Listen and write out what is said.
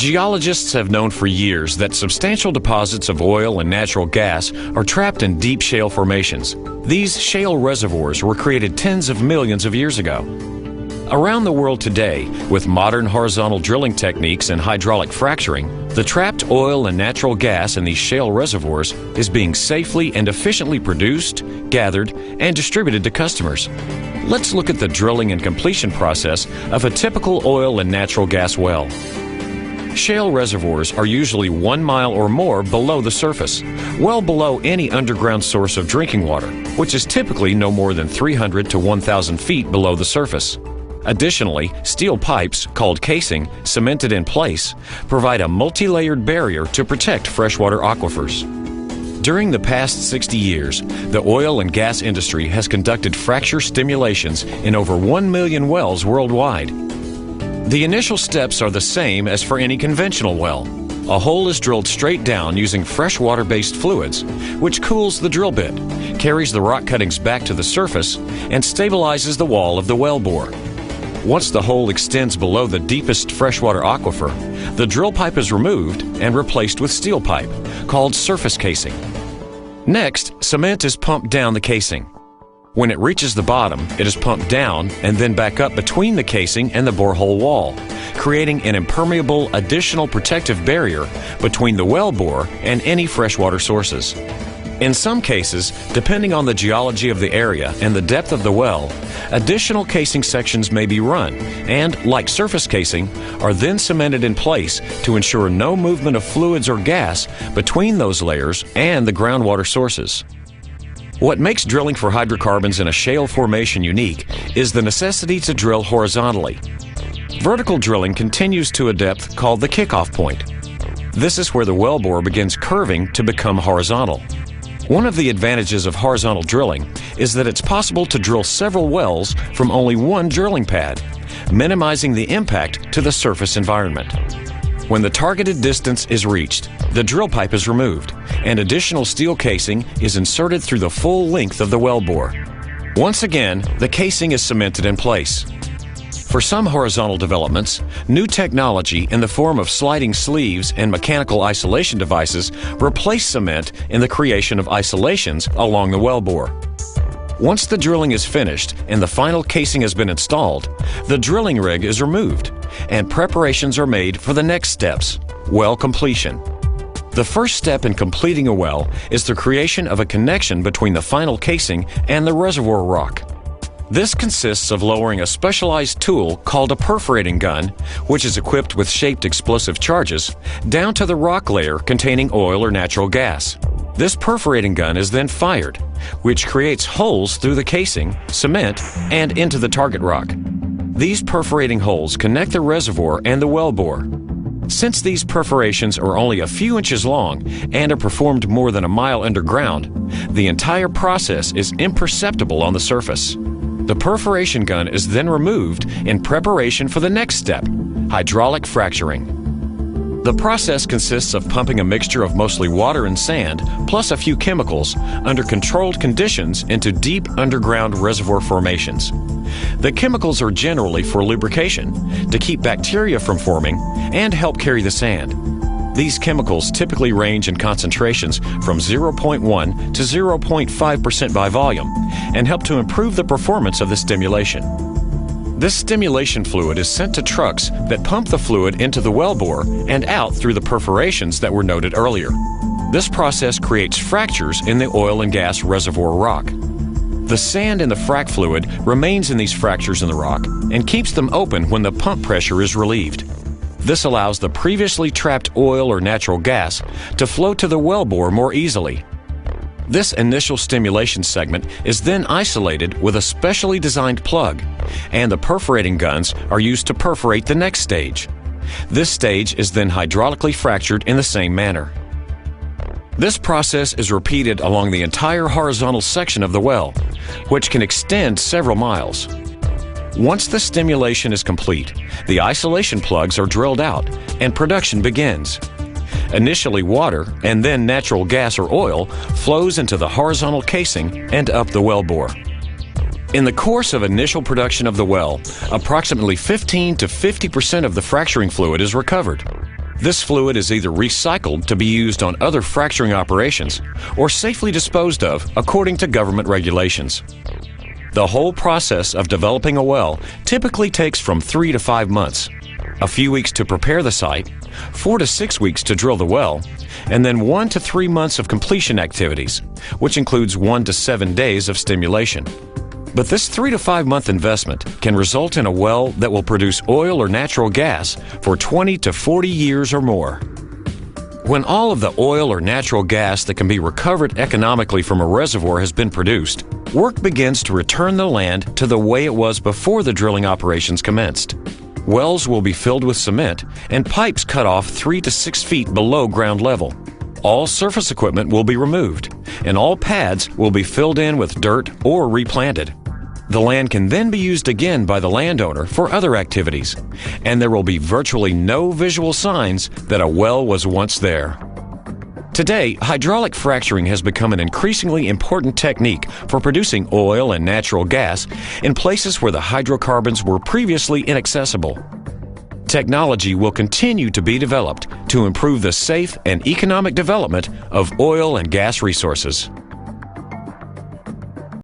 Geologists have known for years that substantial deposits of oil and natural gas are trapped in deep shale formations. These shale reservoirs were created tens of millions of years ago. Around the world today, with modern horizontal drilling techniques and hydraulic fracturing, the trapped oil and natural gas in these shale reservoirs is being safely and efficiently produced, gathered, and distributed to customers. Let's look at the drilling and completion process of a typical oil and natural gas well. Shale reservoirs are usually 1 mile or more below the surface, well below any underground source of drinking water, which is typically no more than 300 to 1,000 feet below the surface. Additionally, steel pipes, called casing, cemented in place, provide a multi-layered barrier to protect freshwater aquifers. During the past 60 years, the oil and gas industry has conducted fracture stimulations in over 1 million wells worldwide. The initial steps are the same as for any conventional well. A hole is drilled straight down using freshwater-based fluids, which cools the drill bit, carries the rock cuttings back to the surface, and stabilizes the wall of the well bore. Once the hole extends below the deepest freshwater aquifer, the drill pipe is removed and replaced with steel pipe, called surface casing. Next, cement is pumped down the casing. When it reaches the bottom, it is pumped down and then back up between the casing and the borehole wall, creating an impermeable additional protective barrier between the well bore and any freshwater sources. In some cases, depending on the geology of the area and the depth of the well, additional casing sections may be run and, like surface casing, are then cemented in place to ensure no movement of fluids or gas between those layers and the groundwater sources. What makes drilling for hydrocarbons in a shale formation unique is the necessity to drill horizontally. Vertical drilling continues to a depth called the kickoff point. This is where the wellbore begins curving to become horizontal. One of the advantages of horizontal drilling is that it's possible to drill several wells from only one drilling pad, minimizing the impact to the surface environment. When the targeted distance is reached, the drill pipe is removed, and additional steel casing is inserted through the full length of the wellbore. Once again, the casing is cemented in place. For some horizontal developments, new technology in the form of sliding sleeves and mechanical isolation devices replace cement in the creation of isolations along the wellbore. Once the drilling is finished and the final casing has been installed, the drilling rig is removed and preparations are made for the next steps, well completion. The first step in completing a well is the creation of a connection between the final casing and the reservoir rock. This consists of lowering a specialized tool called a perforating gun, which is equipped with shaped explosive charges, down to the rock layer containing oil or natural gas. This perforating gun is then fired, which creates holes through the casing, cement, and into the target rock. These perforating holes connect the reservoir and the wellbore. Since these perforations are only a few inches long and are performed more than a mile underground, the entire process is imperceptible on the surface. The perforation gun is then removed in preparation for the next step, hydraulic fracturing. The process consists of pumping a mixture of mostly water and sand, plus a few chemicals, under controlled conditions into deep underground reservoir formations. The chemicals are generally for lubrication, to keep bacteria from forming, and help carry the sand. These chemicals typically range in concentrations from 0.1 to 0.5% by volume and help to improve the performance of the stimulation. This stimulation fluid is sent to trucks that pump the fluid into the wellbore and out through the perforations that were noted earlier. This process creates fractures in the oil and gas reservoir rock. The sand in the frac fluid remains in these fractures in the rock and keeps them open when the pump pressure is relieved. This allows the previously trapped oil or natural gas to flow to the wellbore more easily. This initial stimulation segment is then isolated with a specially designed plug, and the perforating guns are used to perforate the next stage. This stage is then hydraulically fractured in the same manner. This process is repeated along the entire horizontal section of the well, which can extend several miles. Once the stimulation is complete, the isolation plugs are drilled out and production begins. Initially water and then natural gas or oil flows into the horizontal casing and up the wellbore. In the course of initial production of the well, approximately 15 to 50% of the fracturing fluid is recovered. This fluid is either recycled to be used on other fracturing operations or safely disposed of according to government regulations. The whole process of developing a well typically takes from 3 to 5 months, a few weeks to prepare the site, 4 to 6 weeks to drill the well, and then 1 to 3 months of completion activities, which includes 1 to 7 days of stimulation. But this 3 to 5 month investment can result in a well that will produce oil or natural gas for 20 to 40 years or more. When all of the oil or natural gas that can be recovered economically from a reservoir has been produced, work begins to return the land to the way it was before the drilling operations commenced. Wells will be filled with cement and pipes cut off 3 to 6 feet below ground level. All surface equipment will be removed, and all pads will be filled in with dirt or replanted. The land can then be used again by the landowner for other activities, and there will be virtually no visual signs that a well was once there. Today, hydraulic fracturing has become an increasingly important technique for producing oil and natural gas in places where the hydrocarbons were previously inaccessible. Technology will continue to be developed to improve the safe and economic development of oil and gas resources.